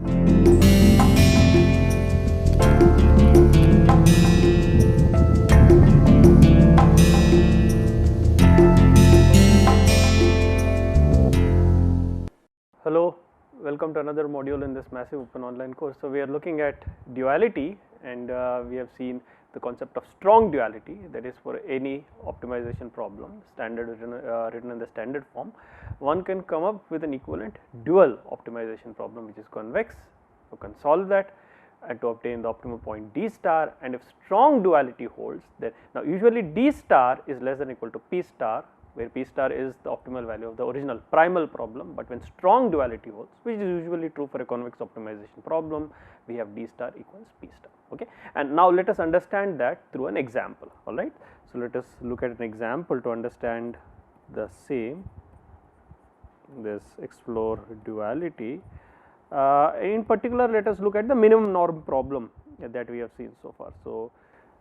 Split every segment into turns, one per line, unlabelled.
Hello, welcome to another module in this massive open online course. So, we are looking at duality, and we have seen the concept of strong duality, that is for any optimization problem written in the standard form, one can come up with an equivalent dual optimization problem which is convex. You can solve that and to obtain the optimum point D star, and if strong duality holds, then now usually D star is less than or equal to P star, where P star is the optimal value of the original primal problem, but when strong duality holds, which is usually true for a convex optimization problem, we have D star equals P star. Okay. And now let us understand that through an example. All right. So, let us look at an example to understand the same, this explore duality. In particular, let us look at the minimum norm problem that we have seen so far. So,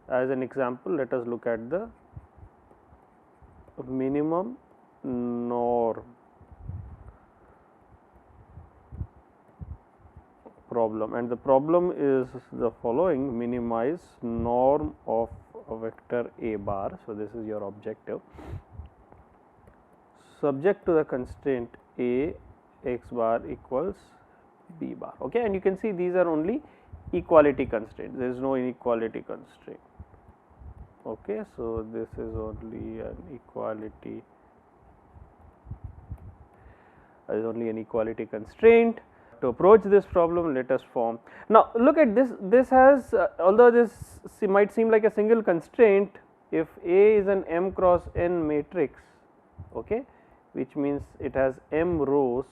as an example, let us look at the minimum norm problem, and the problem is the following: minimize norm of a vector A bar. So, this is your objective, subject to the constraint A x bar equals B bar. Okay. And you can see these are only equality constraints, there is no inequality constraint. Okay. So, this is only an equality, constraint. To approach this problem, let us form. Now, look at this. This has, although this might seem like a single constraint, if A is an M cross N matrix, okay, which means it has M rows,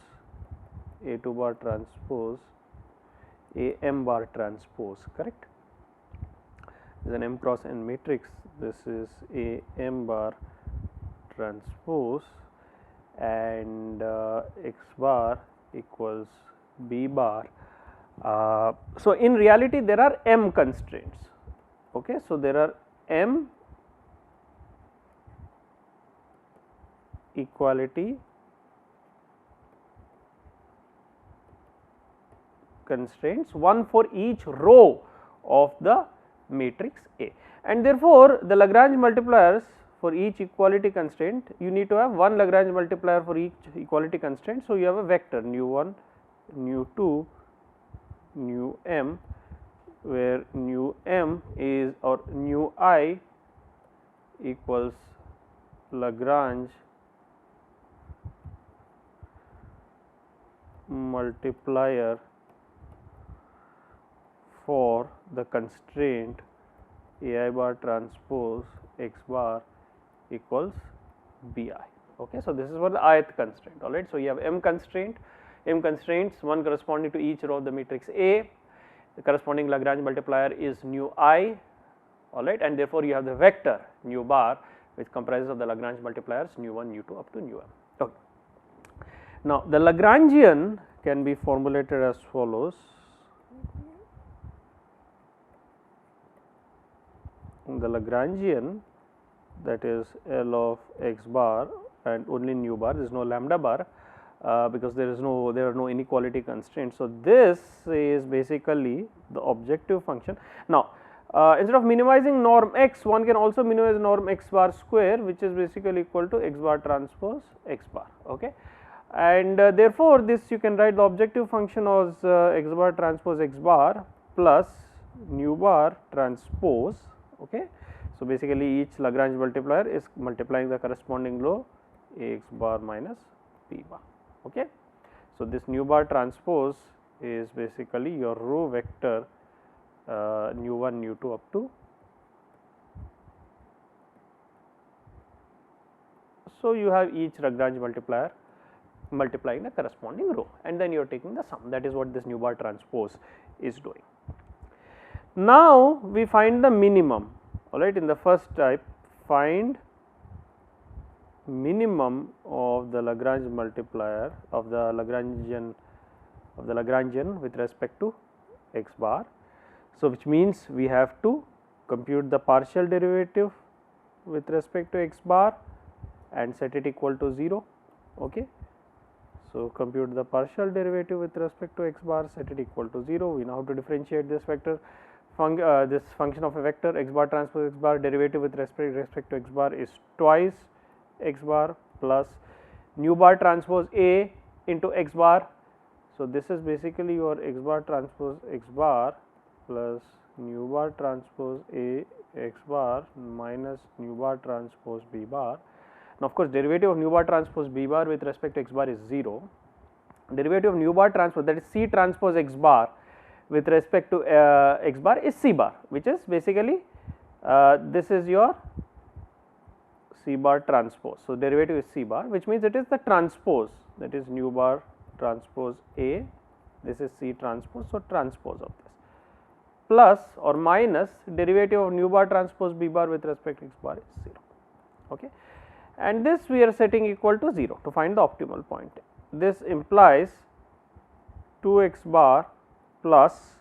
A2 bar transpose, A M bar transpose, correct? Is an M cross N matrix. This is A M bar transpose, and x bar equals B bar. So, in reality there are M constraints. Okay. So, there are M equality constraints, one for each row of the matrix A, and therefore, the Lagrange multipliers for each equality constraint, you need to have one Lagrange multiplier for each equality constraint. So, you have a vector nu1, nu2, nu_m, where nu_m is, or nu_i equals Lagrange multiplier for the constraint A I bar transpose x bar equals B I. Okay. So, this is for the ith constraint. All right. So, you have M constraints, one corresponding to each row of the matrix A. The corresponding Lagrange multiplier is nu_i. All right, and therefore, you have the vector nu bar, which comprises of the Lagrange multipliers nu1, nu2 up to nu_m. Okay. Now, the Lagrangian can be formulated as follows. The Lagrangian, that is L of x bar and only nu bar, there is no lambda bar, because there are no inequality constraints. So, this is basically the objective function. Now, instead of minimizing norm x, one can also minimize norm x bar square, which is basically equal to x bar transpose x bar. Okay. And therefore, this you can write the objective function as x bar transpose x bar plus nu bar transpose. Okay. So, basically each Lagrange multiplier is multiplying the corresponding row Ax bar minus B bar. Okay. So, this nu bar transpose is basically your row vector nu1, nu2 up to. So, you have each Lagrange multiplier multiplying the corresponding row, and then you are taking the sum. That is what this nu bar transpose is doing. Now, we find the minimum. All right, in the first type, find minimum of the Lagrange multiplier of the Lagrangian with respect to x bar. So, which means we have to compute the partial derivative with respect to x bar and set it equal to 0. Okay. So, compute the partial derivative with respect to x bar, set it equal to 0. We know how to differentiate this vector this function of a vector x bar transpose x bar. Derivative with respect to x bar is twice x bar plus nu bar transpose A into x bar. So, this is basically your x bar transpose x bar plus nu bar transpose A x bar minus nu bar transpose B bar. Now, of course, derivative of nu bar transpose B bar with respect to x bar is 0. Derivative of nu bar transpose, that is C transpose x bar with respect to x bar is C bar, which is basically this is your C bar transpose. So, derivative is C bar, which means it is the transpose, that is nu bar transpose A, this is C transpose. So, transpose of this plus or minus derivative of nu bar transpose B bar with respect to x bar is 0. Okay. And this we are setting equal to 0 to find the optimal point. This implies 2x bar plus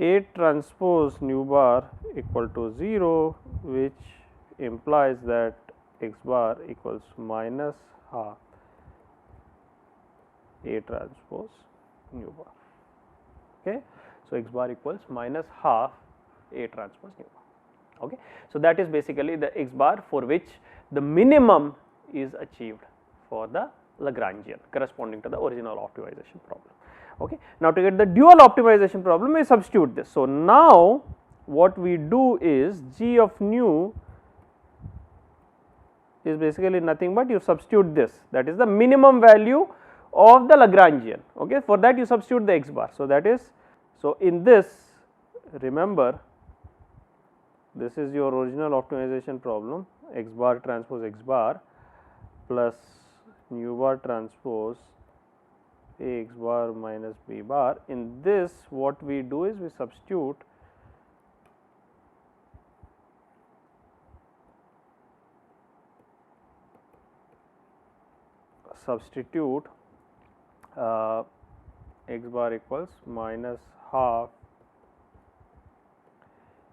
A transpose nu bar equal to 0, which implies that x bar equals minus half A transpose nu bar. Okay. So, x bar equals minus half A transpose nu bar. Okay. So, that is basically the x bar for which the minimum is achieved for the Lagrangian corresponding to the original optimization problem. Okay. Now, to get the dual optimization problem, we substitute this. So, now what we do is g of nu is basically nothing but you substitute this, that is the minimum value of the Lagrangian. Okay. For that you substitute the x bar. So, that is, so in this, remember, this is your original optimization problem, x bar transpose x bar plus nu bar transpose A x bar minus B bar. In this, what we do is we substitute x bar equals minus half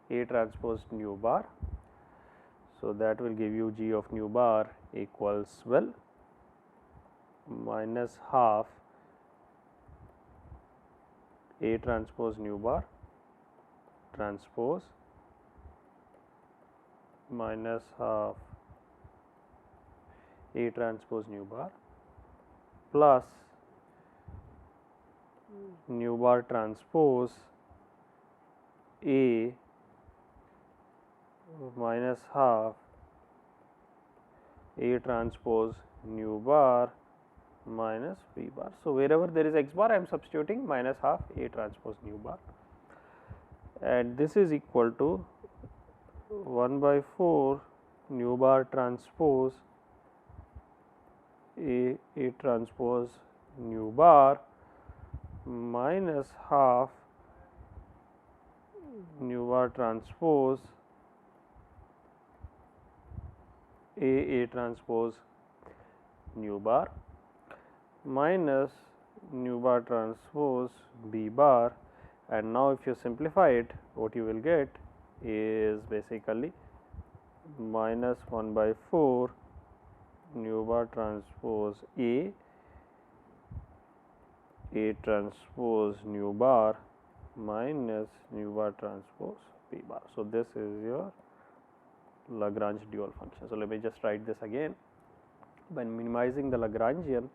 A transpose nu bar. So, that will give you g of nu bar equals, well, minus half A transpose nu bar transpose minus half A transpose nu bar plus nu bar transpose A minus half A transpose nu bar minus B bar. So, wherever there is x bar, I am substituting minus half A transpose nu bar, and this is equal to 1 by 4 nu bar transpose A transpose nu bar minus half nu bar transpose A transpose nu bar minus nu bar transpose B bar, and now if you simplify it, what you will get is basically minus 1 by 4 nu bar transpose A transpose nu bar minus nu bar transpose B bar. So, this is your Lagrange dual function. So, let me just write this again. By minimizing the Lagrangian,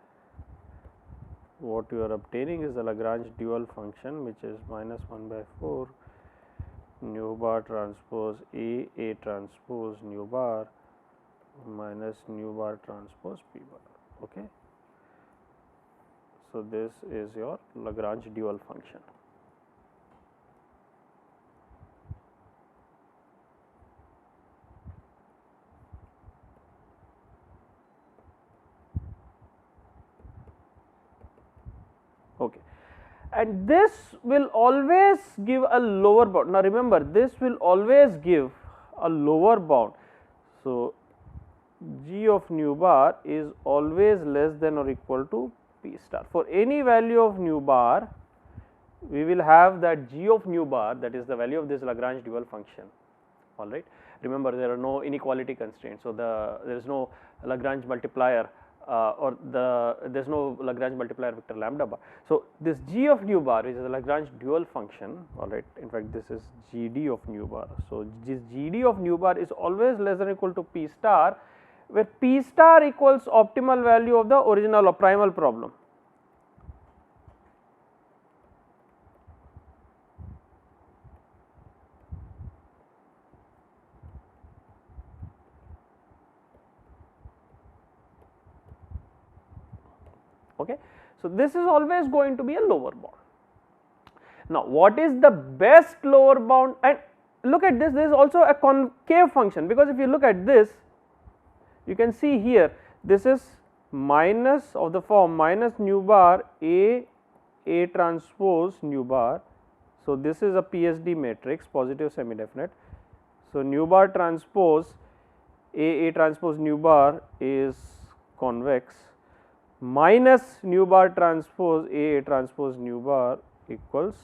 what you are obtaining is the Lagrange dual function, which is minus 1 by 4 nu bar transpose A transpose nu bar minus nu bar transpose B bar. Okay. So, this is your Lagrange dual function. Okay. And this will always give a lower bound. Now, remember, this will always give a lower bound. So, g of nu bar is always less than or equal to p star. For any value of nu bar, we will have that g of nu bar, that is the value of this Lagrange dual function. All right. Remember, there are no inequality constraints. So, there is no Lagrange multiplier or there is no Lagrange multiplier vector lambda bar. So, this G of nu bar is a Lagrange dual function, alright. In fact, this is GD of nu bar. So, this GD of nu bar is always less than or equal to P star, where P star equals optimal value of the original or primal problem. Okay. So, this is always going to be a lower bound. Now, what is the best lower bound? And look at this, there is also a concave function, because if you look at this, you can see here this is minus of the form minus nu bar A transpose nu bar. So, this is a PSD matrix, positive semi definite. So, nu bar transpose A transpose nu bar is convex, minus nu bar transpose A transpose nu bar equals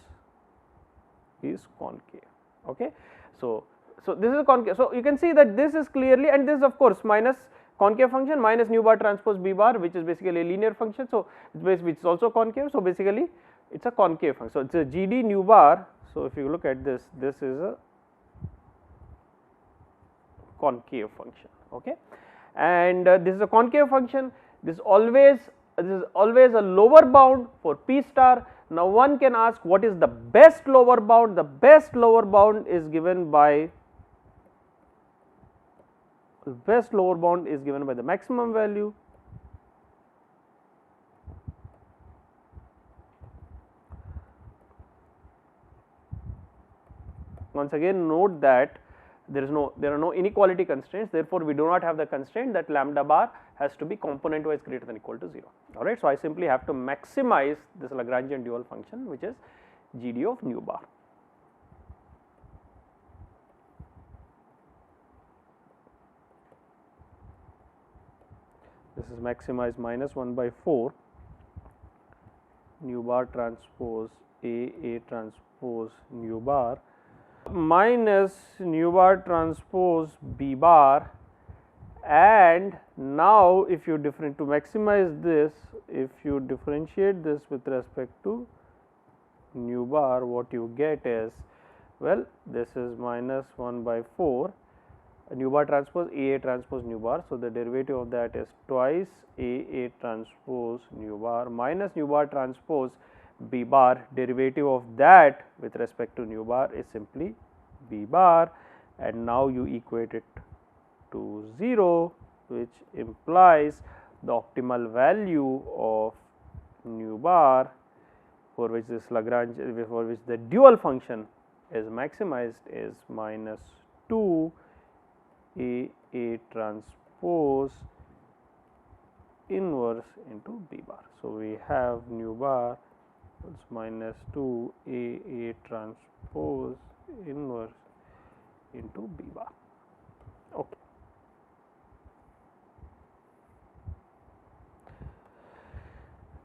is concave. Okay. So, this is concave. So, you can see that this is clearly, and this is of course minus concave function minus nu bar transpose B bar, which is basically a linear function. So, which is also concave. So, basically it is a concave function. So, it is a GD nu bar. So, if you look at this, this is a concave function. Okay. And this is a concave function. This is always a lower bound for P star. Now, one can ask what is the best lower bound? The best lower bound is given by the maximum value once again note that there are no inequality constraints, therefore, we do not have the constraint that lambda bar has to be component wise greater than or equal to 0. Alright. So, I simply have to maximize this Lagrangian dual function, which is GD of nu bar. This is maximized minus 1 by 4 nu bar transpose A transpose nu bar minus nu bar transpose B bar, and now if you to maximize this, if you differentiate this with respect to nu bar, what you get is, well, this is minus 1 by 4 nu bar transpose A transpose nu bar. So, the derivative of that is twice A transpose nu bar minus nu bar transpose B bar, derivative of that with respect to nu bar is simply B bar, and now you equate it to 0, which implies the optimal value of nu bar for which this Lagrange, for which the dual function is maximized, is minus 2 A transpose inverse into B bar. So, we have nu bar is minus 2 A transpose inverse into B bar. Okay.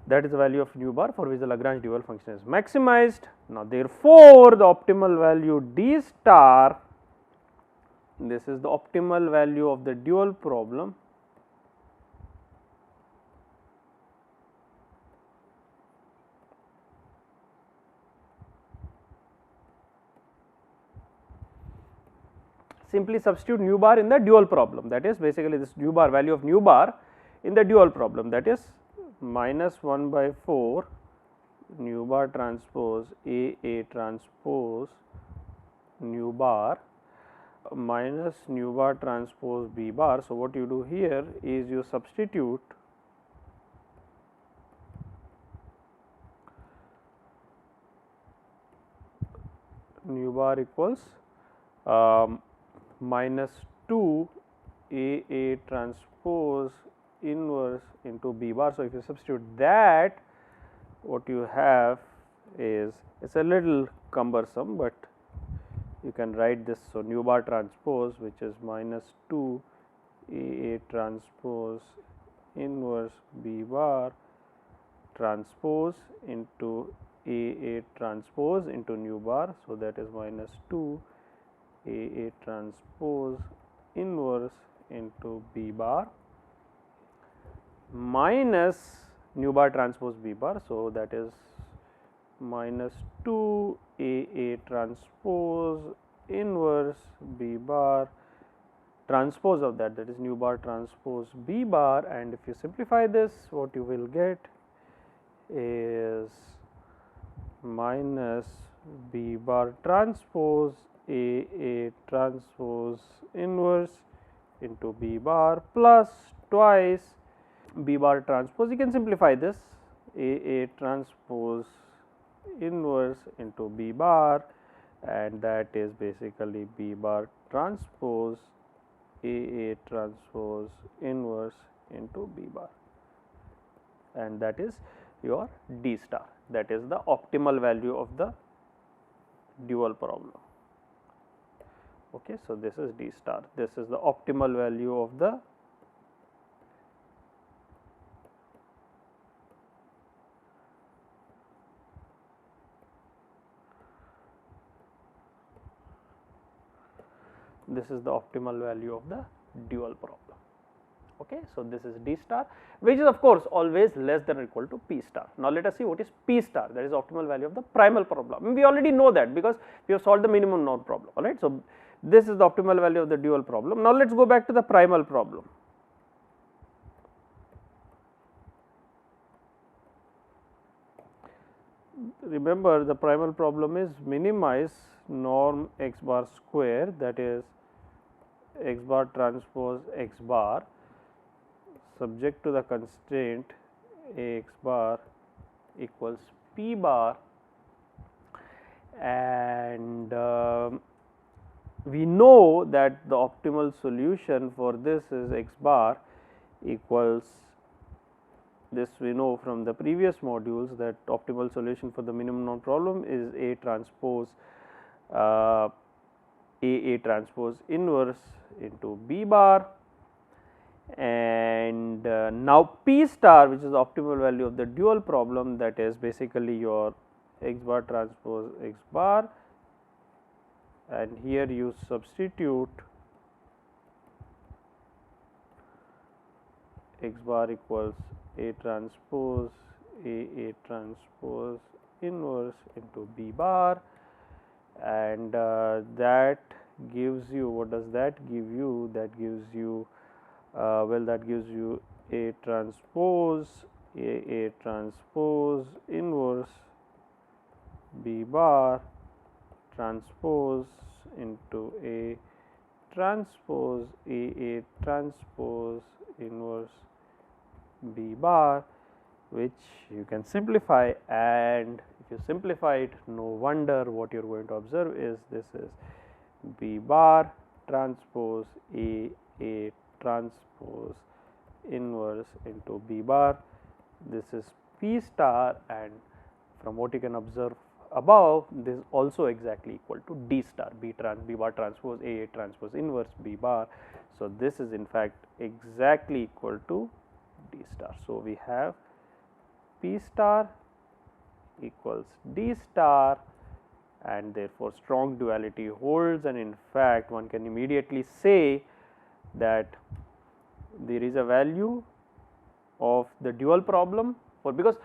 That is the value of nu bar for which the Lagrange dual function is maximized. Now, therefore, the optimal value D star, this is the optimal value of the dual problem, simply substitute nu bar in the dual problem, that is basically this nu bar value of nu bar in the dual problem, that is minus 1 by 4 nu bar transpose A transpose nu bar minus nu bar transpose B bar. So, what you do here is you substitute nu bar equals minus 2 A transpose inverse into B bar. So, if you substitute that, what you have is, it is a little cumbersome, but you can write this. So, nu bar transpose, which is minus 2 A transpose inverse B bar transpose into A transpose into nu bar. So, that is minus 2 A transpose inverse into B bar. minus nu bar transpose B bar. So, that is minus 2 AA transpose inverse B bar transpose of that is nu bar transpose B bar, and if you simplify this, what you will get is minus B bar transpose AA transpose inverse into B bar plus twice B bar transpose. You can simplify this, AA transpose inverse into B bar, and that is basically B bar transpose AA transpose inverse into B bar, and that is your D star. That is the optimal value of the dual problem. Okay, so this is D star. This is the optimal value of the value of the dual problem. Okay, so this is D star, which is of course always less than or equal to P star. Now let us see what is P star, that is optimal value of the primal problem. We already know that because we have solved the minimum node problem. Alright, so this is the optimal value of the dual problem. Now let us go back to the primal problem. Remember, the primal problem is minimize norm x bar square, that is x bar transpose x bar subject to the constraint Ax bar equals P bar, and we know that the optimal solution for this is x bar equals this. We know from the previous modules that optimal solution for the minimum node problem is A transpose AA transpose inverse into B bar, and now P star, which is the optimal value of the dual problem, that is basically your x bar transpose x bar, and here you substitute x bar equals A transpose AA transpose inverse into B bar, and that gives you, what does that give you? That gives you well, that gives you A transpose AA transpose inverse B bar transpose into A transpose AA transpose inverse B bar, which you can simplify, and if you simplify it, no wonder what you are going to observe is this is B bar transpose AA transpose inverse into B bar. This is P star, and from what you can observe above, this is also exactly equal to D star, B bar transpose AA transpose inverse B bar. So, this is in fact exactly equal to D star. So, we have P star equals D star, and therefore, strong duality holds, and in fact, one can immediately say that there is a value of the dual problem for, because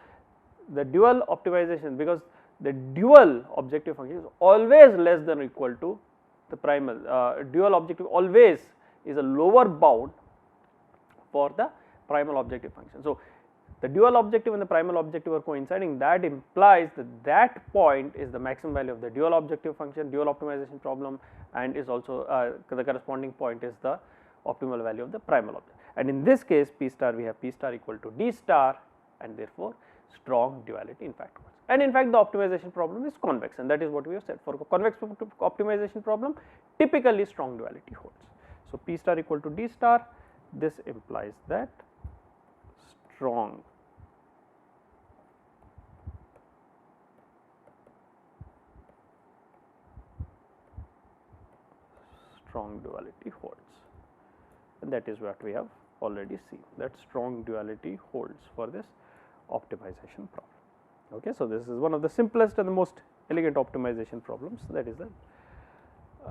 the dual optimization, because the dual objective function is always less than or equal to the primal. Dual objective always is a lower bound for the primal objective function. So, the dual objective and the primal objective are coinciding, that implies that that point is the maximum value of the dual objective function, dual optimization problem, and is also the corresponding point is the optimal value of the primal object. And in this case, P star, we have P star equal to D star, and therefore, strong duality in fact holds. And in fact, the optimization problem is convex, and that is what we have said. For convex optimization problem, typically strong duality holds. So, P star equal to D star, this implies that strong duality holds, and that is what we have already seen, that strong duality holds for this optimization problem. Okay, so, this is one of the simplest and the most elegant optimization problems, that is the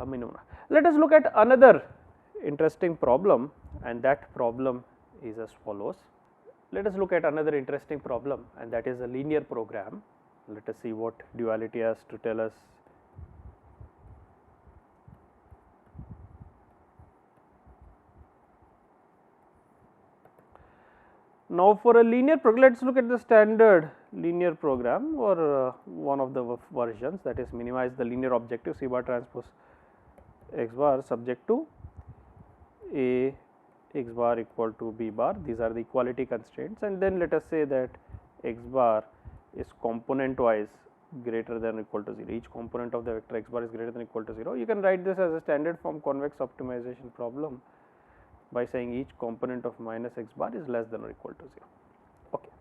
minimum. Let us look at another interesting problem, and that problem is as follows. let us look at another interesting problem, and that is a linear program. Let us see what duality has to tell us. Now, for a linear program, let us look at the standard linear program or one of the versions, that is minimize the linear objective C bar transpose x bar subject to A x bar equal to B bar. These are the equality constraints, and then let us say that x bar is component wise greater than or equal to 0. Each component of the vector x bar is greater than or equal to 0. You can write this as a standard form convex optimization problem by saying each component of minus x bar is less than or equal to 0. Okay.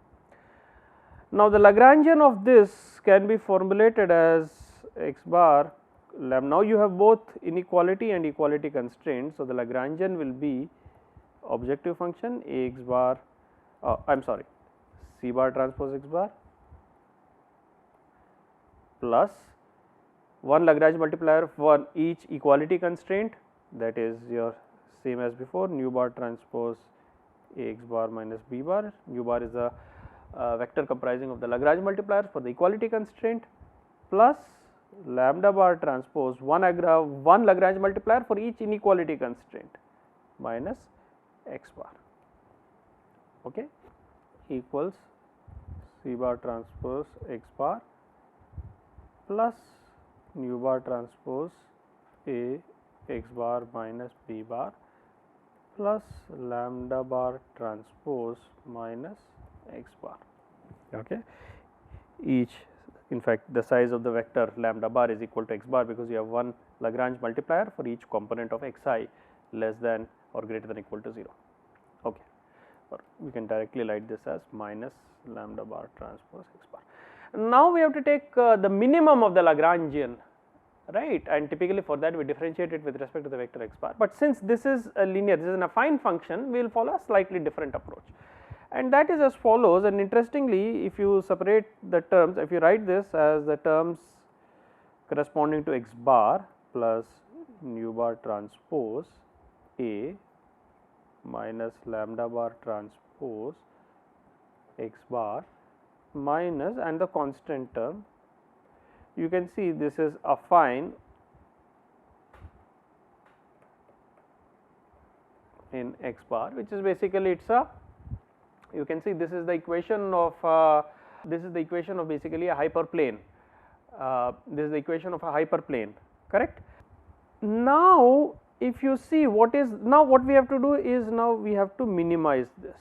Now, the Lagrangian of this can be formulated as x bar lambda. Now, you have both inequality and equality constraints. So, the Lagrangian will be objective function A x bar, I am sorry, C bar transpose x bar plus one Lagrange multiplier for each equality constraint, that is your same as before, nu bar transpose A x bar minus B bar. Nu bar is a vector comprising of the Lagrange multipliers for the equality constraint plus lambda bar transpose one Lagrange multiplier for each inequality constraint minus x bar, okay, equals C bar transpose x bar plus nu bar transpose A x bar minus B bar plus lambda bar transpose minus x bar. Okay. Each, in fact, the size of the vector lambda bar is equal to x bar because you have one Lagrange multiplier for each component of xi less than or greater than or equal to 0. Okay. Or we can directly write this as minus lambda bar transpose x bar. Now, we have to take the minimum of the Lagrangian, right, and typically for that we differentiate it with respect to the vector x bar, but since this is a linear, this is an affine function, we will follow a slightly different approach, and that is as follows. And interestingly, if you separate the terms, if you write this as the terms corresponding to x bar plus nu bar transpose A minus lambda bar transpose x bar minus and the constant term, you can see this is affine in x bar, which is basically it's a, you can see this is the equation of basically a hyperplane. This is the equation of a hyperplane, correct? Now, if you see what we have to do is now we have to minimize this.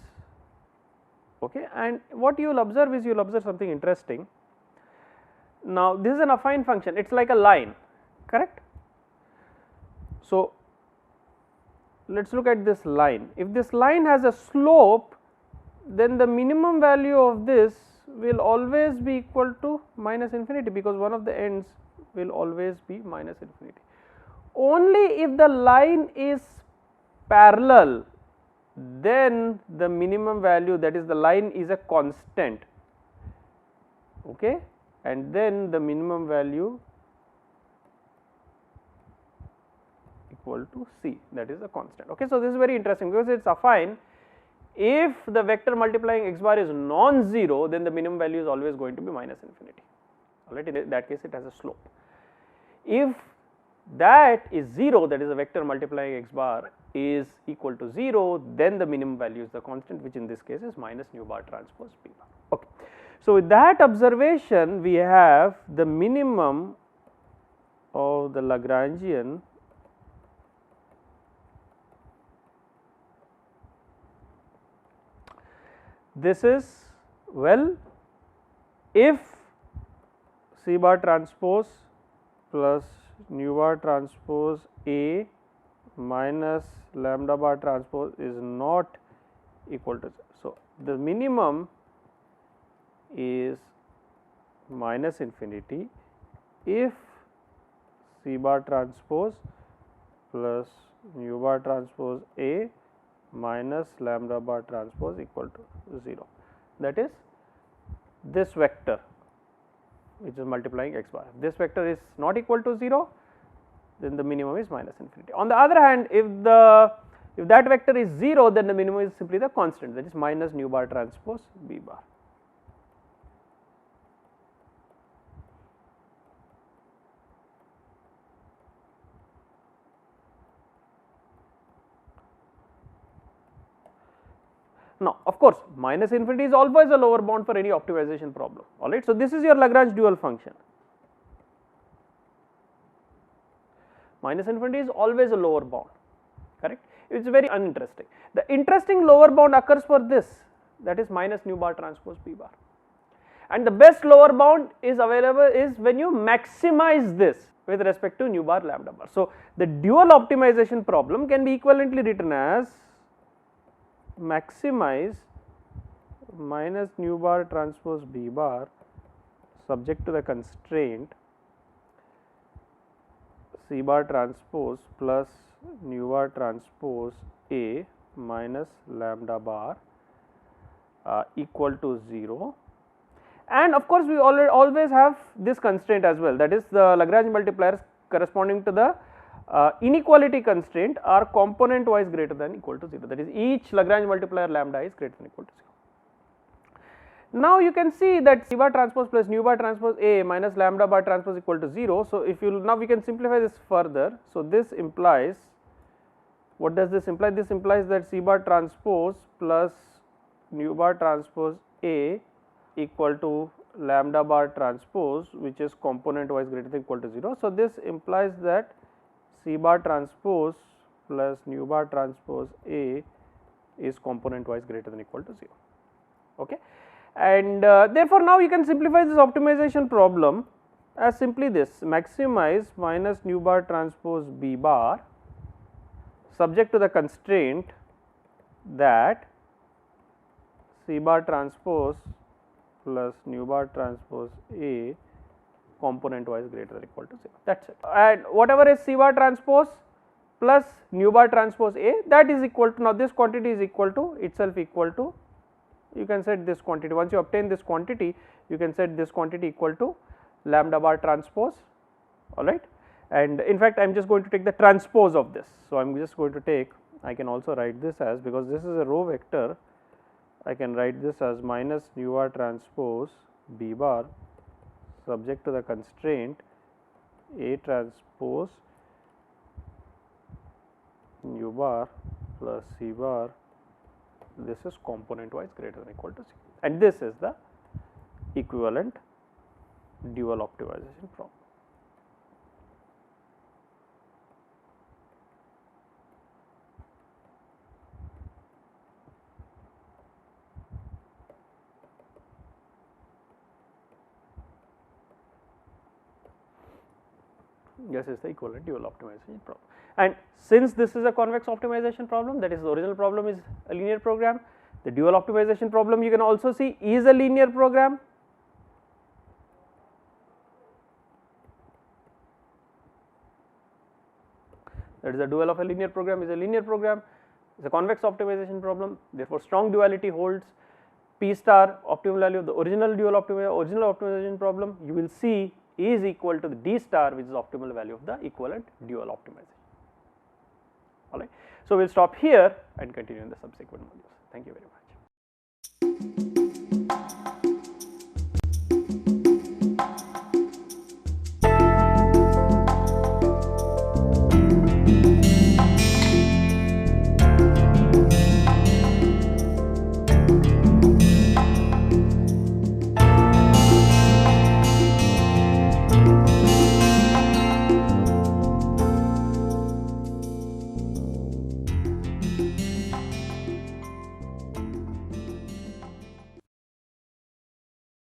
Okay, and what you will observe is you will observe something interesting. Now, this is an affine function, it is like a line, correct. So, let us look at this line. If this line has a slope, then the minimum value of this will always be equal to minus infinity, because one of the ends will always be minus infinity. Only if the line is parallel, then the minimum value, that is the line is a constant, okay, and then the minimum value equal to C, that is a constant. Okay, so this is very interesting because it is affine. If the vector multiplying x bar is non-zero, then the minimum value is always going to be minus infinity. Alright, in that case it has a slope. If that is 0, that is a vector multiplying x bar is equal to 0, then the minimum value is the constant, which in this case is minus nu bar transpose B bar. Okay. So, with that observation, we have the minimum of the Lagrangian this is, well, if C bar transpose plus nu bar transpose A minus lambda bar transpose is not equal to 0. So, the minimum is minus infinity if C bar transpose plus nu bar transpose A minus lambda bar transpose equal to 0, that is this vector which is multiplying x bar. If this vector is not equal to 0, then the minimum is minus infinity. On the other hand, if the If that vector is 0, then the minimum is simply the constant, that is minus nu bar transpose B bar. Now, of course, minus infinity is always a lower bound for any optimization problem, alright. So, this is your Lagrange dual function. Minus infinity is always a lower bound, correct. It is very uninteresting. The interesting lower bound occurs for this, that is minus nu bar transpose B bar, and the best lower bound is available is when you maximize this with respect to nu bar lambda bar. So, the dual optimization problem can be equivalently written as maximize minus nu bar transpose B bar subject to the constraint C bar transpose plus nu bar transpose A minus lambda bar equal to 0, and of course we always have this constraint as well, that is the Lagrange multipliers corresponding to the inequality constraint are component wise greater than equal to 0, that is each Lagrange multiplier lambda is greater than equal to 0. Now you can see that C bar transpose plus nu bar transpose A minus lambda bar transpose equal to 0. So, if you now we can simplify this further. So, this implies, what does this imply? This implies that C bar transpose plus nu bar transpose A equal to lambda bar transpose, which is component wise greater than equal to 0. So, this implies that C bar transpose plus nu bar transpose A is component wise greater than equal to 0, okay. And therefore, now you can simplify this optimization problem as simply this: maximize minus nu bar transpose B bar subject to the constraint that C bar transpose plus nu bar transpose A component wise greater than equal to 0, that is it. And whatever is C bar transpose plus nu bar transpose A, that is equal to, now this quantity is equal to itself equal to, you can set this quantity, once you obtain this quantity you can set this quantity equal to lambda bar transpose, alright. And in fact, I am just going to take the transpose of this. So, I am just going to take, I can also write this as, because this is a row vector, I can write this as minus nu bar transpose B bar subject to the constraint A transpose nu bar plus C bar, this is component wise greater than equal to 0, and this is the equivalent dual optimization problem. This is the equivalent dual optimization problem. And since this is a convex optimization problem, that is the original problem is a linear program, the dual optimization problem you can also see is a linear program. That is the dual of a linear program is a linear program, it is a convex optimization problem, therefore strong duality holds. P star optimal value of the original dual optimization problem you will see is equal to the D star, which is optimal value of the equivalent dual optimization. Alright. So, we will stop here and continue in the subsequent modules. Thank you very much.